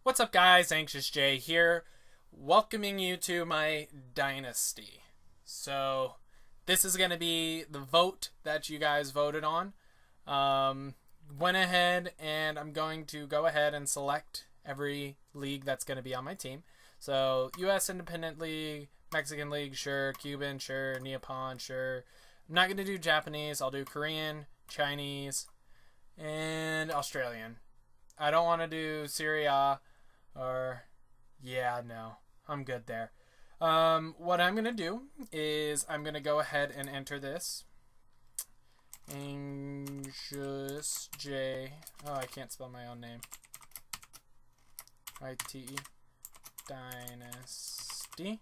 What's up, guys? AnxiousJ here, welcoming you to my dynasty. So, this is going to be the vote that you guys voted on. Went ahead and I'm going to go ahead and select every league that's going to be on my team. So, U.S. Independent League, Mexican League, sure. Cuban, sure. Nippon, sure. I'm not going to do Japanese. I'll do Korean, Chinese, and Australian. I don't want to do Serie A. No, I'm good there. What I'm going to do is I'm going to go ahead and enter this. AnxiousJ. Oh, I can't spell my own name. I-T-E. Dynasty.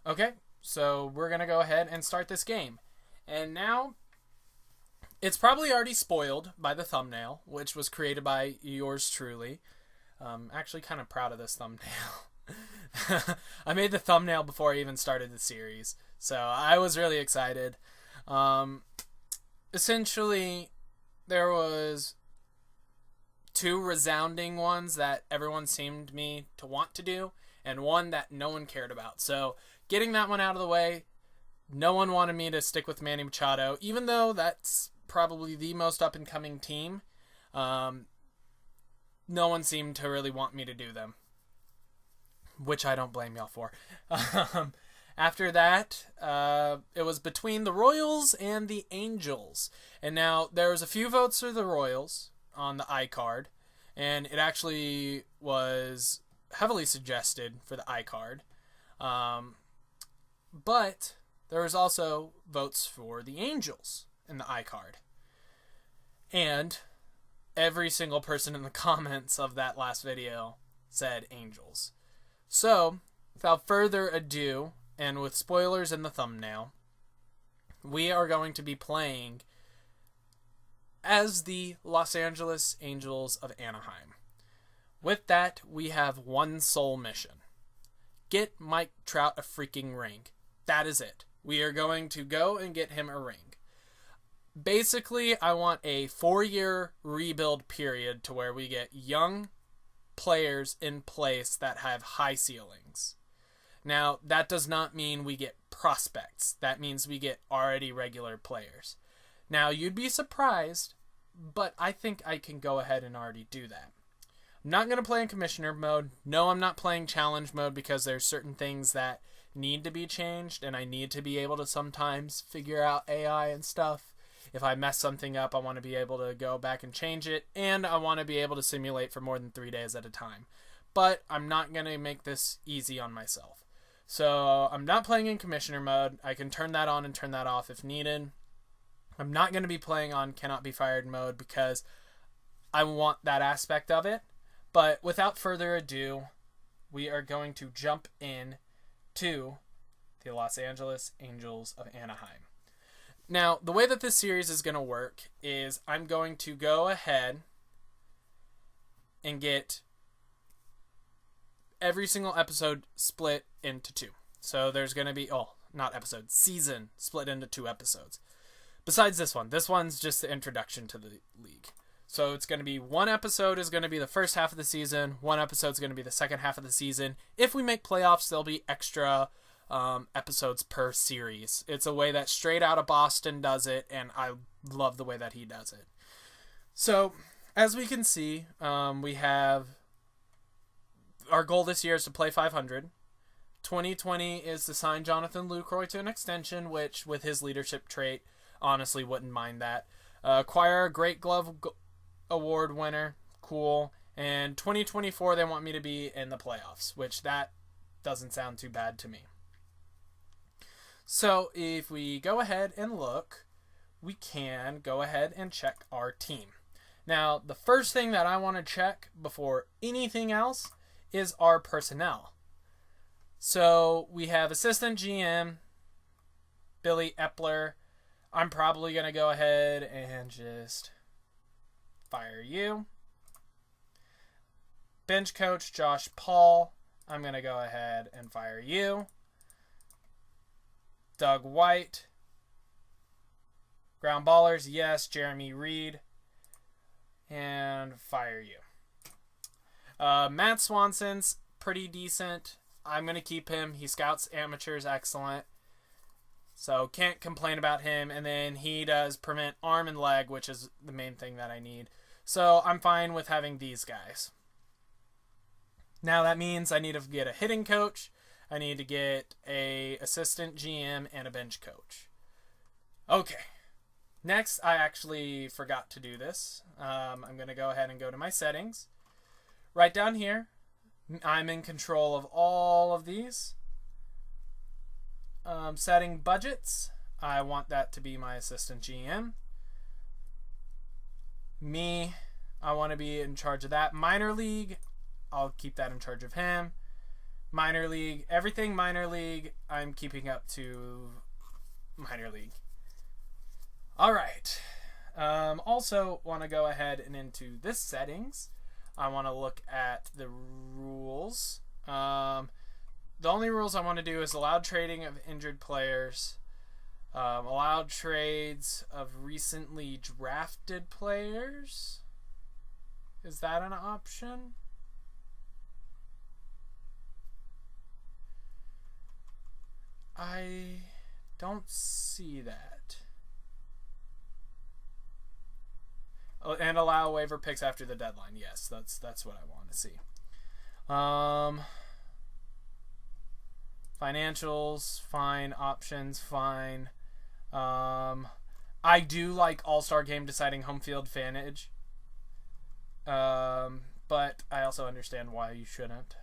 Okay, so we're going to go ahead and start this game. And now, it's probably already spoiled by the thumbnail, which was created by yours truly. Actually kind of proud of this thumbnail. I made the thumbnail before I even started the series, so I was really excited. Essentially, there was two resounding ones that everyone seemed me to want to do, and one that no one cared about. So, getting that one out of the way, no one wanted me to stick with Manny Machado, even though that's probably the most up-and-coming team. No one seemed to really want me to do them, which I don't blame y'all for. After that, it was between the Royals and the Angels. And now, there was a few votes for the Royals on the iCard, and it actually was heavily suggested for the iCard. But there was also votes for the Angels in the iCard. And every single person in the comments of that last video said Angels. So, without further ado, and with spoilers in the thumbnail, we are going to be playing as the Los Angeles Angels of Anaheim. With that, we have one sole mission. Get Mike Trout a freaking ring. That is it. We are going to go and get him a ring. Basically, I want a 4-year rebuild period to where we get young players in place that have high ceilings. Now, that does not mean we get prospects. That means we get already regular players. Now, you'd be surprised, but I think I can go ahead and already do that. I'm not going to play in commissioner mode. No, I'm not playing challenge mode because there's certain things that need to be changed, and I need to be able to sometimes figure out AI and stuff. If I mess something up, I want to be able to go back and change it, and I want to be able to simulate for more than 3 days at a time. But I'm not going to make this easy on myself. So I'm not playing in commissioner mode. I can turn that on and turn that off if needed. I'm not going to be playing on cannot be fired mode because I want that aspect of it. But without further ado, we are going to jump in to the Los Angeles Angels of Anaheim. Now, the way that this series is going to work is I'm going to go ahead and get every single episode split into 2. So there's going to be, season split into 2 episodes. Besides this one. This one's just the introduction to the league. So it's going to be one episode is going to be the first half of the season. One episode is going to be the second half of the season. If we make playoffs, there'll be extra episodes per series. It's a way that Straight Outta Boston does it, and I love the way that he does it. So, as we can see, we have our goal this year is to play 500. 2020 is to sign Jonathan Lucroy to an extension, which, with his leadership trait, honestly wouldn't mind that. Acquire a Great Glove Award winner, cool. And 2024, they want me to be in the playoffs, which that doesn't sound too bad to me. So, if we go ahead and look, we can go ahead and check our team. Now, the first thing that I want to check before anything else is our personnel. So, we have assistant GM, Billy Epler. I'm probably going to go ahead and just fire you. Bench coach, Josh Paul. I'm going to go ahead and fire you. Doug White. Ground ballers, yes, Jeremy Reed. And fire you. Matt Swanson's pretty decent. I'm going to keep him. He scouts amateurs excellent. So can't complain about him. And then he does prevent arm and leg, which is the main thing that I need. So I'm fine with having these guys. Now that means I need to get a hitting coach. I need to get a assistant GM and a bench coach. Okay. Next, I actually forgot to do this. I'm going to go ahead and go to my settings. Right down here, I'm in control of all of these. Setting budgets, I want that to be my assistant GM. Me, I want to be in charge of that. Minor league, I'll keep that in charge of him. Minor league, everything minor league, I'm keeping up to minor league. All right. Also want to go ahead and into this settings. I want to look at the rules. The only rules I want to do is allowed trading of injured players, allowed trades of recently drafted players. Is that an option? I don't see that. Oh, and allow waiver picks after the deadline. Yes, that's what I want to see. Financials, fine. Options, fine. I do like All-Star Game deciding home field advantage. But I also understand why you shouldn't.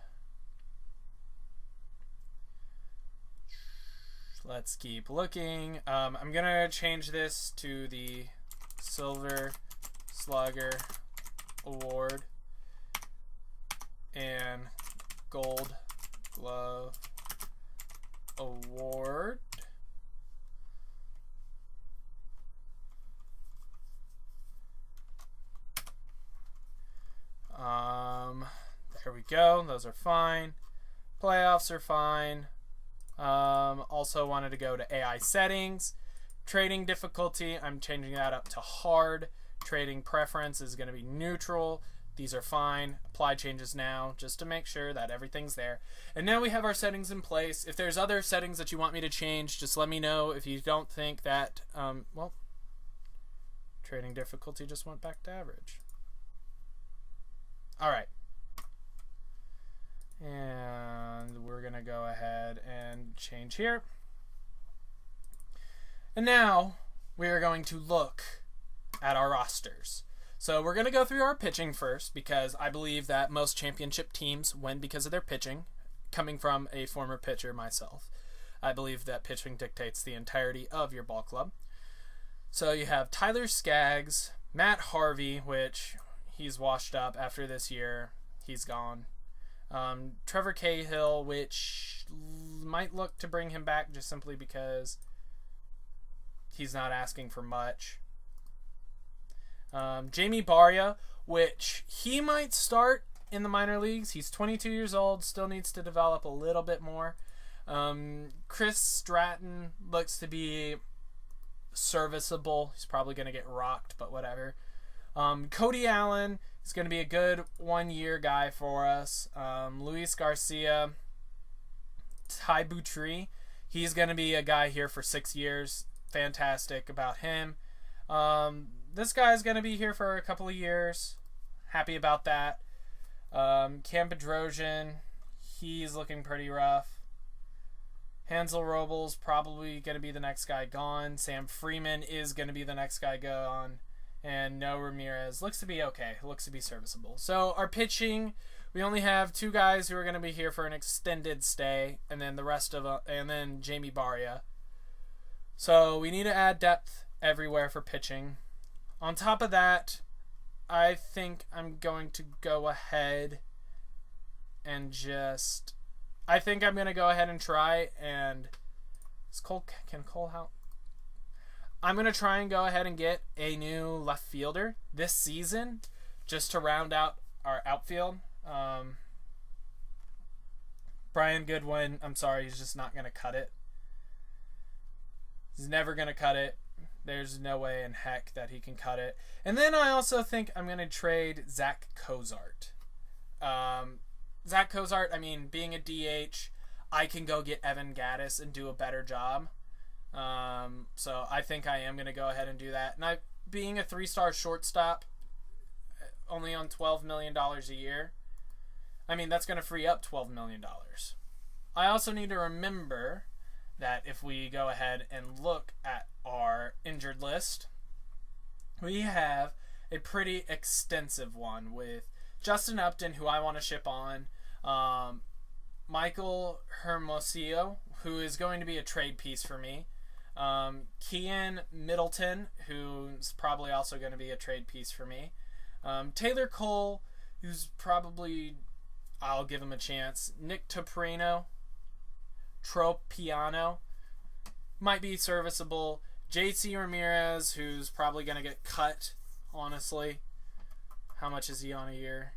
Let's keep looking. I'm going to change this to the Silver Slugger Award and Gold Glove Award. There we go. Those are fine. Playoffs are fine. Also wanted to go to AI settings. Trading difficulty, I'm changing that up to hard. Trading preference is going to be neutral. These are fine. Apply changes now just to make sure that everything's there. And now we have our settings in place. If there's other settings that you want me to change, just let me know. If you don't think that, well, trading difficulty just went back to average. All right. And we're going to go ahead and change here. And now we are going to look at our rosters. So we're going to go through our pitching first because I believe that most championship teams win because of their pitching. Coming from a former pitcher myself, I believe that pitching dictates the entirety of your ball club. So you have Tyler Skaggs, Matt Harvey, which he's washed up after this year. He's gone. Trevor Cahill, which might look to bring him back just simply because he's not asking for much. Jamie Barria, which he might start in the minor leagues. He's 22 years old, still needs to develop a little bit more. Chris Stratton looks to be serviceable. He's probably going to get rocked, but whatever. Cody Allen is going to be a good one-year guy for us. Luis Garcia, Ty Boutry, he's going to be a guy here for 6 years. Fantastic about him. This guy's going to be here for a couple of years. Happy about that. Cam Bedrosian, he's looking pretty rough. Hansel Robles probably going to be the next guy gone. Sam Freeman is going to be the next guy gone. And no Ramirez. Looks to be okay. Looks to be serviceable. So our pitching, we only have 2 guys who are going to be here for an extended stay. And then the rest of and then Jamie Barria. So we need to add depth everywhere for pitching. On top of that, I think I'm going to go ahead and just... I think I'm going to go ahead and try and... Can Cole help? I'm going to try and go ahead and get a new left fielder this season just to round out our outfield. Brian Goodwin, I'm sorry, he's just not going to cut it. He's never going to cut it. There's no way in heck that he can cut it. And then I also think I'm going to trade Zach Cozart. Zach Cozart, I mean, being a DH, I can go get Evan Gattis and do a better job. So I think I am going to go ahead and do that. And being a 3-star shortstop, only on $12 million a year, I mean, that's going to free up $12 million. I also need to remember that if we go ahead and look at our injured list, we have a pretty extensive one with Justin Upton, who I want to ship on, Michael Hermosillo, who is going to be a trade piece for me, Kian Middleton, who's probably also going to be a trade piece for me, Taylor Cole, who's probably, I'll give him a chance, Nick Toprino, Tropiano, might be serviceable, JC Ramirez, who's probably going to get cut, honestly. How much is he on a year?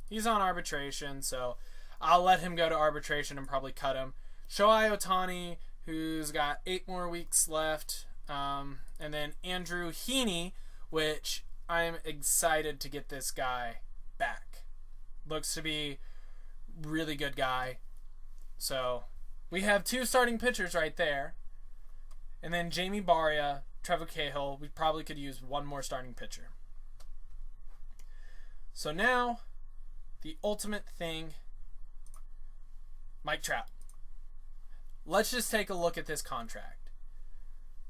He's on arbitration, so I'll let him go to arbitration and probably cut him. Shohei Ohtani, who's got 8 more weeks left. And then Andrew Heaney, which I'm excited to get this guy back. Looks to be really good guy. So we have 2 starting pitchers right there. And then Jamie Barria, Trevor Cahill. We probably could use 1 more starting pitcher. So now, the ultimate thing, Mike Trout. Let's just take a look at this contract.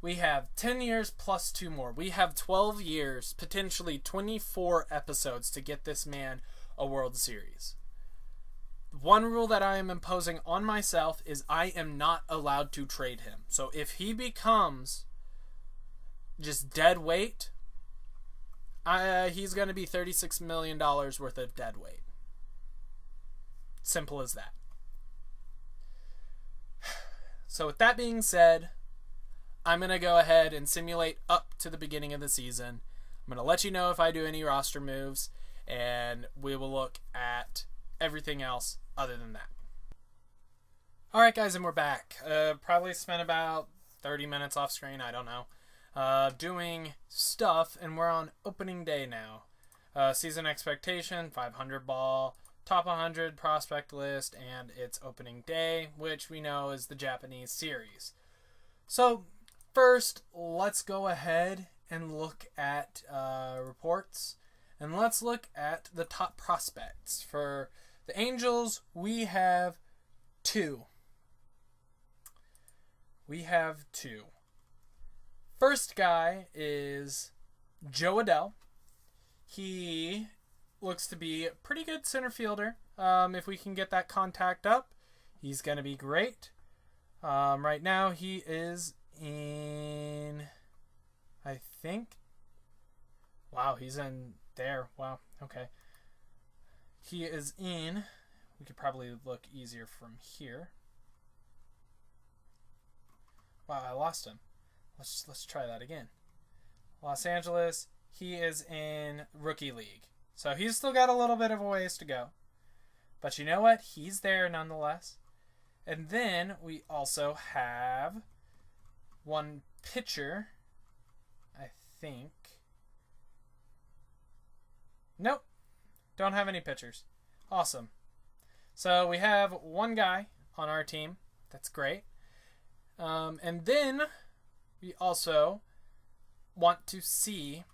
We have 10 years plus 2 more. We have 12 years, potentially 24 episodes to get this man a World Series. One rule that I am imposing on myself is I am not allowed to trade him. So if he becomes just dead weight, he's going to be $36 million worth of dead weight. Simple as that. So with that being said, I'm going to go ahead and simulate up to the beginning of the season. I'm going to let you know if I do any roster moves, and we will look at everything else other than that. Alright guys, and we're back. Probably spent about 30 minutes off screen, I don't know, doing stuff, and we're on opening day now. Season expectation, 500 ball, top 100 prospect list, and it's opening day, which we know is the Japanese series. So first, let's go ahead and look at reports, and let's look at the top prospects. For the Angels, we have 2. First guy is Joe Adell. He looks to be a pretty good center fielder. If we can get that contact up, he's going to be great. Right now, he is in, I think, wow, he's in there. Wow, okay. He is in, we could probably look easier from here. Wow, I lost him. Let's try that again. Los Angeles, he is in Rookie League. So he's still got a little bit of a ways to go. But you know what? He's there nonetheless. And then we also have one pitcher, I think. Nope. Don't have any pitchers. Awesome. So we have one guy on our team. That's great. And then we also want to see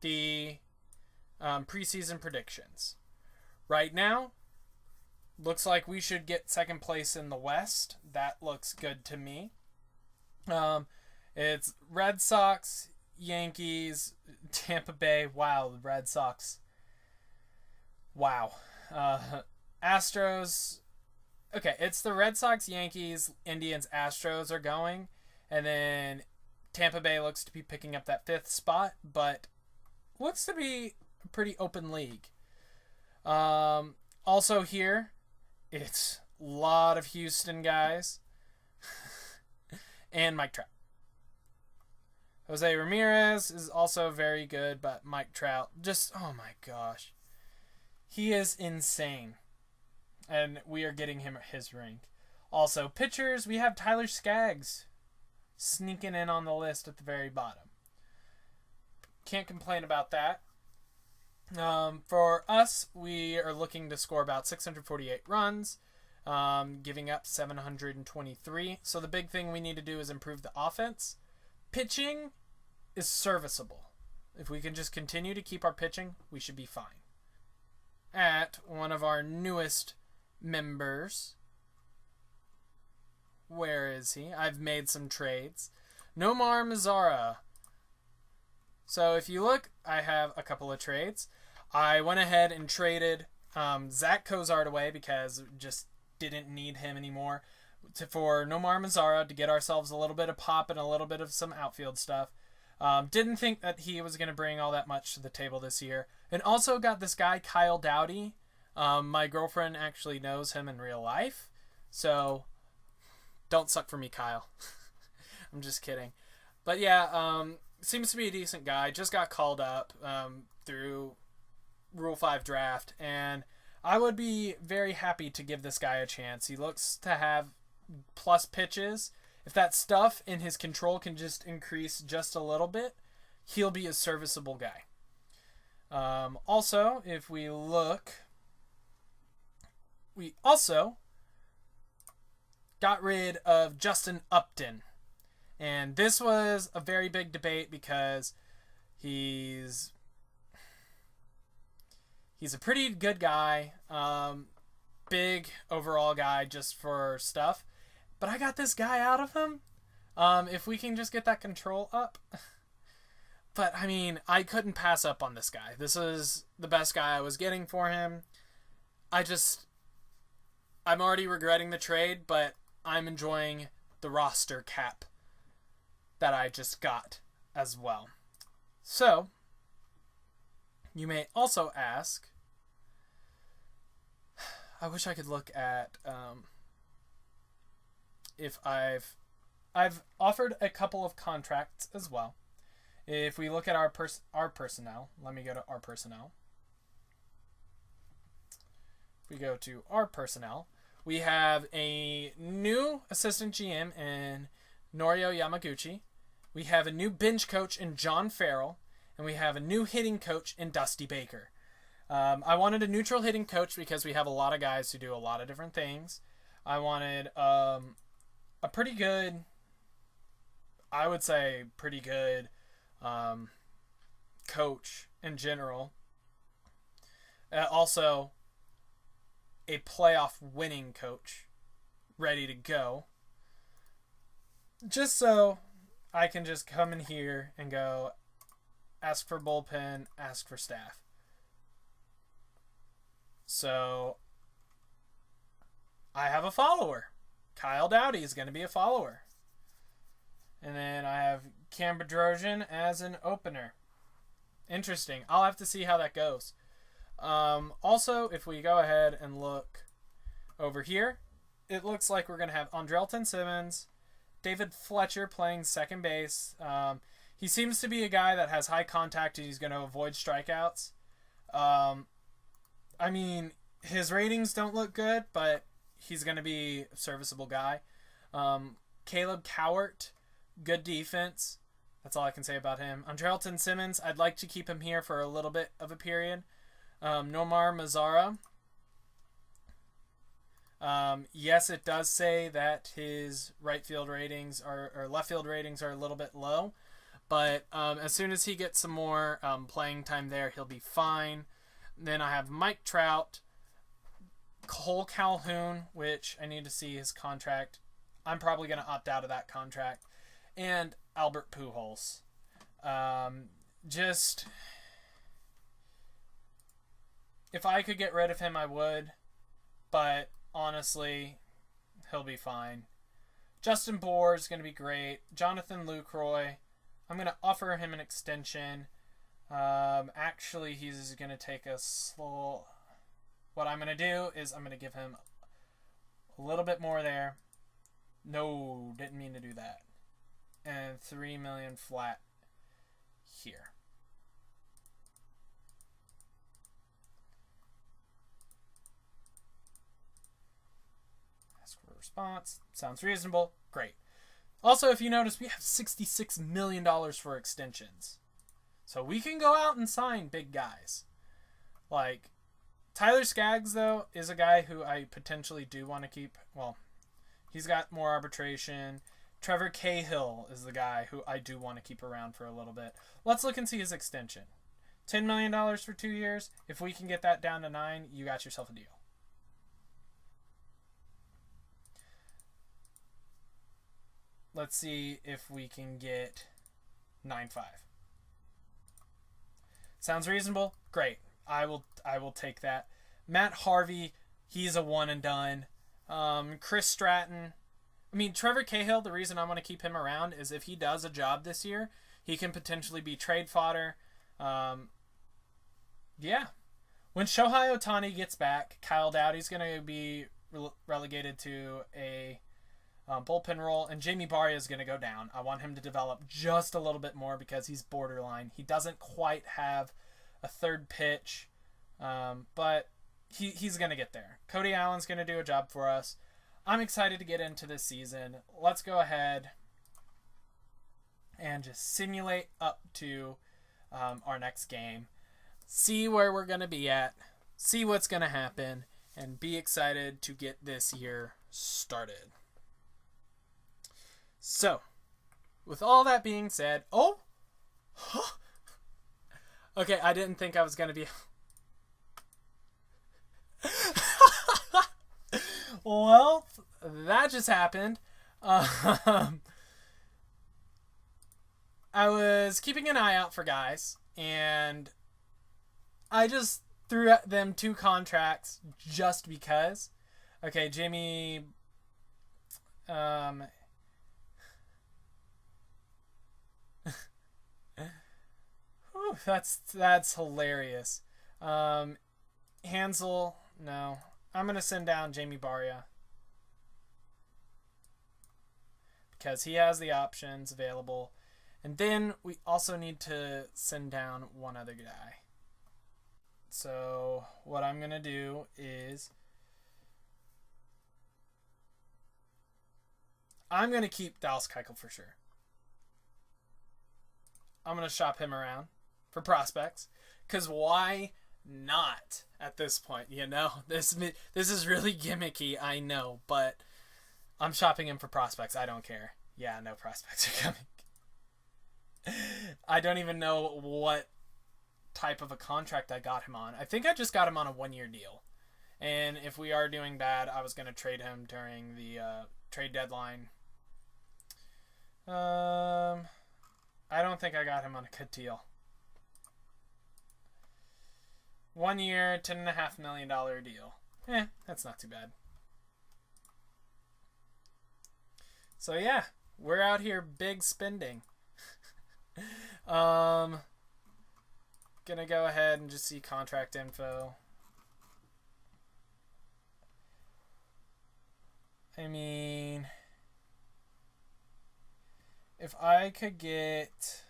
the preseason predictions. Right now, looks like we should get second place in the West. That looks good to me. It's Red Sox, Yankees, Tampa Bay. Wow, the Red Sox. Wow. Astros. Okay, it's the Red Sox, Yankees, Indians, Astros are going. And then Tampa Bay looks to be picking up that 5th spot, but looks to be a pretty open league. Also here, it's a lot of Houston guys. And Mike Trout. Jose Ramirez is also very good, but Mike Trout, just, oh my gosh. He is insane. And we are getting him his ring. Also, pitchers, we have Tyler Skaggs sneaking in on the list at the very bottom. Can't complain about that. For us, we are looking to score about 648 runs, giving up 723. So the big thing we need to do is improve the offense. Pitching is serviceable. If we can just continue to keep our pitching, we should be fine. At one of our newest members, where is he? I've made some trades. Nomar Mazara. So if you look, I have a couple of trades. I went ahead and traded Zach Cozart away because just didn't need him anymore for Nomar Mazara to get ourselves a little bit of pop and a little bit of some outfield stuff. Didn't think that he was going to bring all that much to the table this year. And also got this guy, Kyle Dowdy. My girlfriend actually knows him in real life. So don't suck for me, Kyle. I'm just kidding. But yeah, seems to be a decent guy. Just got called up through Rule 5 draft. And I would be very happy to give this guy a chance. He looks to have plus pitches. If that stuff in his control can just increase just a little bit, he'll be a serviceable guy. Also, if we look, we also got rid of Justin Upton. And this was a very big debate because he's a pretty good guy, big overall guy just for stuff. But I got this guy out of him. If we can just get that control up. But, I mean, I couldn't pass up on this guy. This is the best guy I was getting for him. I'm already regretting the trade, but I'm enjoying the roster cap that I just got as well. So, you may also ask, I wish I could look at if I've offered a couple of contracts as well. If we look at our personnel, let me go to our personnel. If we go to our personnel, we have a new assistant GM in Norio Yamaguchi. We have a new bench coach in John Farrell, and we have a new hitting coach in Dusty Baker. I wanted a neutral hitting coach because we have a lot of guys who do a lot of different things. I wanted a pretty good, I would say pretty good coach in general. Also, a playoff winning coach ready to go. Just so I can just come in here and go ask for bullpen, ask for staff. So I have a follower. Kyle Dowdy is going to be a follower. And then I have Cam Bedrosian as an opener. Interesting. I'll have to see how that goes. Also, if we go ahead and look over here, it looks like we're going to have Andrelton Simmons, David Fletcher playing second base. He seems to be a guy that has high contact and he's going to avoid strikeouts. I mean, his ratings don't look good, but he's going to be a serviceable guy. Caleb Cowart, good defense. That's all I can say about him. Andrelton Simmons, I'd like to keep him here for a little bit of a period. Nomar Mazara. Yes, it does say that his right field ratings or left field ratings are a little bit low. But as soon as he gets some more playing time there, he'll be fine. Then I have Mike Trout, Cole Calhoun, which I need to see his contract. I'm probably going to opt out of that contract. And Albert Pujols. If I could get rid of him, I would. But honestly, he'll be fine. Justin Bohr is going to be great. Jonathan Lucroy, I'm going to offer him an extension. Actually, he's going to take a slow... What I'm going to do is I'm going to give him a little bit more there. No, didn't mean to do that. And $3 million flat here. Ask for a response. Sounds reasonable. Great. Also, if you notice, we have $66 million for extensions. So we can go out and sign big guys. Like, Tyler Skaggs, though, is a guy who I potentially do want to keep. Well, he's got more arbitration. Trevor Cahill is the guy who I do want to keep around for a little bit. Let's look and see his extension. $10 million for 2 years. If we can get that down to 9, you got yourself a deal. Let's see if we can get 9.5. Sounds reasonable? Great. I will take that. Matt Harvey, he's a one and done. Chris Stratton. I mean, Trevor Cahill, the reason I want to keep him around is if he does a job this year, he can potentially be trade fodder. Yeah. When Shohei Ohtani gets back, Kyle Dowdy's going to be relegated to a bullpen role, and Jamie Barria is going to go down. I want him to develop just a little bit more because he's borderline. He doesn't quite have a third pitch, but he's going to get there. Cody Allen's going to do a job for us. I'm excited to get into this season. Let's go ahead and just simulate up to our next game. See where we're going to be at. See what's going to happen. And be excited to get this year started. So, with all that being said... Oh! Okay, I didn't think I was going to be... Well, that just happened. I was keeping an eye out for guys, and I just threw at them 2 contracts just because. Okay, Jimmy... Whew, that's hilarious. Hansel, no. I'm going to send down Jamie Barria because he has the options available. And then we also need to send down one other guy. So what I'm going to do is I'm going to keep Dallas Keuchel for sure. I'm going to shop him around for prospects because why not at this point, you know? This is really gimmicky, I know, but I'm shopping him for prospects. I don't care. Yeah, no prospects are coming. I don't even know what type of a contract I got him on. I think I just got him on a 1-year deal. And if we are doing bad, I was going to trade him during the trade deadline. I don't think I got him on a good deal. 1 year, $10.5 million deal. That's not too bad. So yeah, we're out here big spending. Gonna go ahead and just see contract info. I mean, if I could get...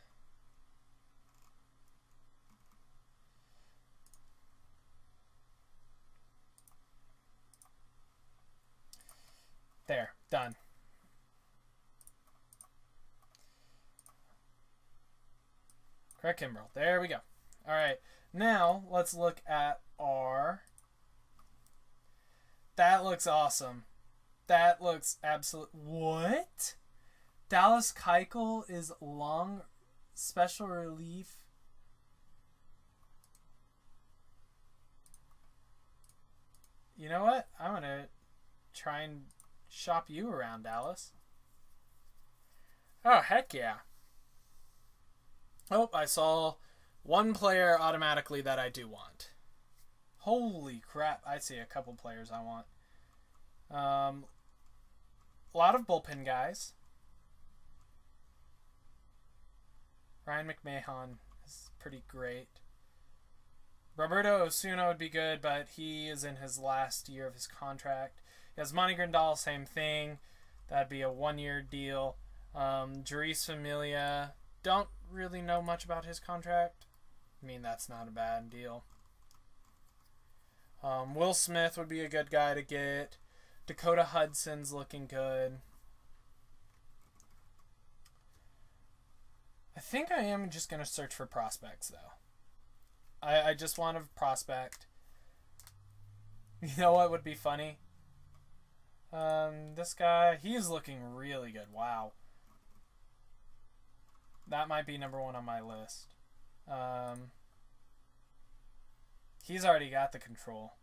There, done. Craig Kimbrell. There we go. All right. Now, let's look at our... That looks awesome. That looks absolute... What? Dallas Keuchel is long special relief. You know what? I'm going to try and shop you around, Dallas. Oh, heck yeah. Oh, I saw one player automatically that I do want. Holy crap. I see a couple players I want. A lot of bullpen guys. Ryan McMahon is pretty great. Roberto Osuna would be good, but he is in his last year of his contract. Yasmani Grandal, same thing. That'd be a 1-year deal. Jeurys Familia, don't really know much about his contract. I mean, that's not a bad deal. Will Smith would be a good guy to get. Dakota Hudson's looking good. I think I am just going to search for prospects, though. I just want a prospect. You know what would be funny? This guy, he's looking really good. Wow. That might be number 1 on my list. He's already got the control.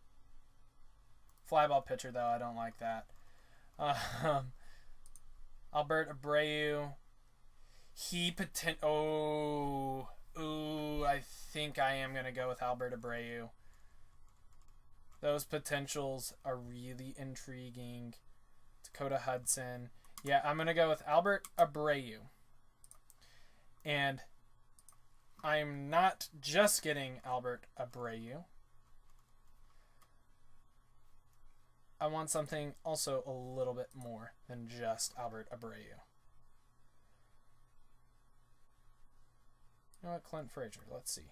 Flyball pitcher, though, I don't like that. Albert Abreu. I think I am going to go with Albert Abreu. Those potentials are really intriguing. Dakota Hudson. Yeah, I'm going to go with Albert Abreu. And I'm not just getting Albert Abreu. I want something also a little bit more than just Albert Abreu. You know what? Clint Frazier. Let's see.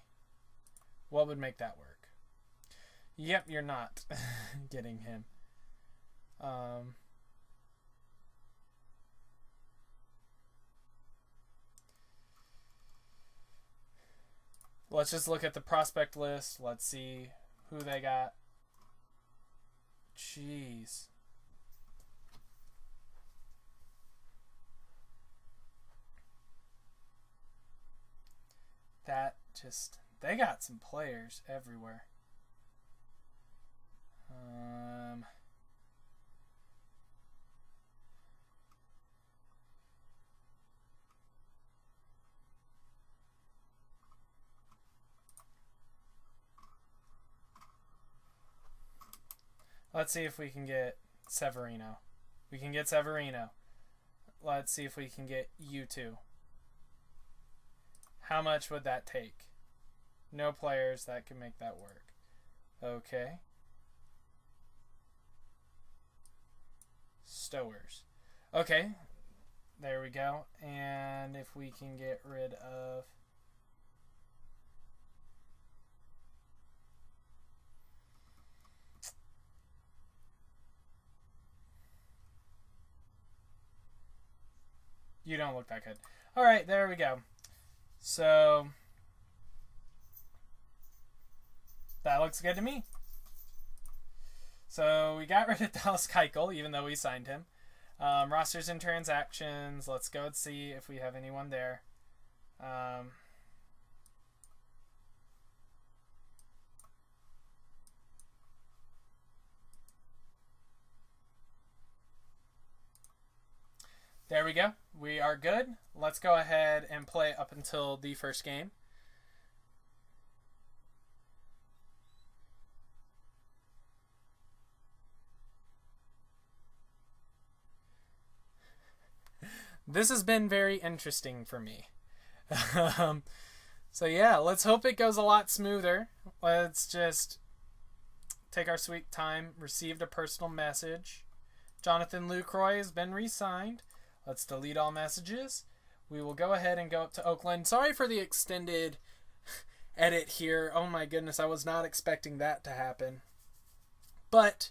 What would make that work? Yep, you're not getting him. Let's just look at the prospect list. Let's see who they got. Jeez. That just... They got some players everywhere. Let's see if we can get Severino. We can get Severino. Let's see if we can get U2. How much would that take? No players that can make that work. Okay. Stowers. Okay. There we go. And if we can get rid of... You don't look that good. All right, there we go. So that looks good to me. So we got rid of Dallas Keuchel, even though we signed him. Rosters and transactions. Let's go and see if we have anyone there. There we go. We are good. Let's go ahead and play up until the first game. This has been very interesting for me. So yeah, let's hope it goes a lot smoother. Let's just take our sweet time. Received a personal message. Jonathan Lucroy has been re-signed. Let's delete all messages. We will go ahead and go up to Oakland. Sorry for the extended edit here. Oh my goodness, I was not expecting that to happen. But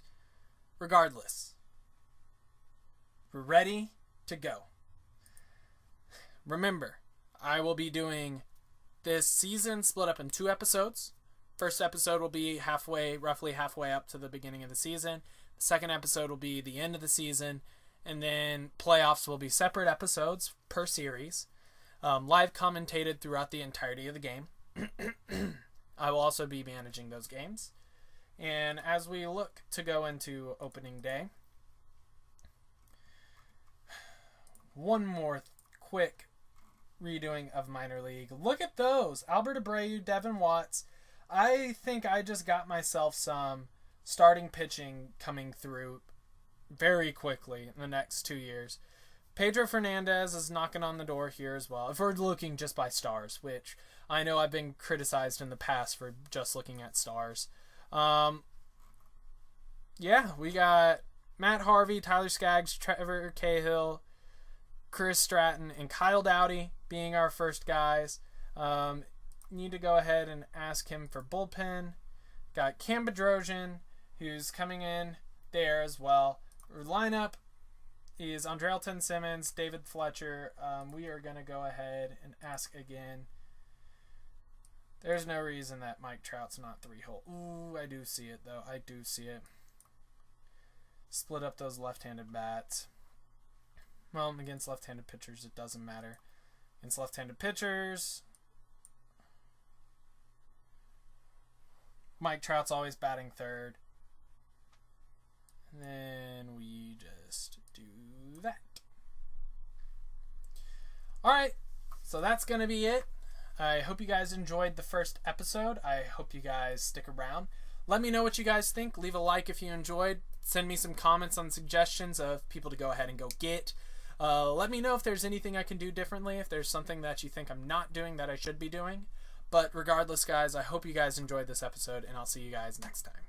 regardless, we're ready to go. Remember, I will be doing this season split up in 2 episodes. First episode will be roughly halfway up to the beginning of the season. The second episode will be the end of the season. And then playoffs will be separate episodes per series, live commentated throughout the entirety of the game. I will also be managing those games. And as we look to go into opening day, one more quick redoing of minor league. Look at those. Albert Abreu, Devin Watts. I think I just got myself some starting pitching coming through very quickly in the next 2 years. Pedro Fernandez is knocking on the door here as well. If we're looking just by stars, which I know I've been criticized in the past for just looking at stars. Yeah, we got Matt Harvey, Tyler Skaggs, Trevor Cahill, Chris Stratton, and Kyle Dowdy being our first guys. Need to go ahead and ask him for bullpen. Got Cam Bedrosian, who's coming in there as well. Our lineup is Andrelton Simmons, David Fletcher. We are going to go ahead and ask again There's no reason that Mike Trout's not 3-hole. Ooh, I do see it, though. I do see it. Split up those left-handed bats. Well, against left-handed pitchers, it doesn't matter. Against left-handed pitchers, Mike Trout's always batting third. And then we just do that. Alright, so that's going to be it. I hope you guys enjoyed the first episode. I hope you guys stick around. Let me know what you guys think. Leave a like if you enjoyed. Send me some comments on suggestions of people to go ahead and go get. Let me know if there's anything I can do differently, if there's something that you think I'm not doing that I should be doing. But regardless, guys, I hope you guys enjoyed this episode, and I'll see you guys next time.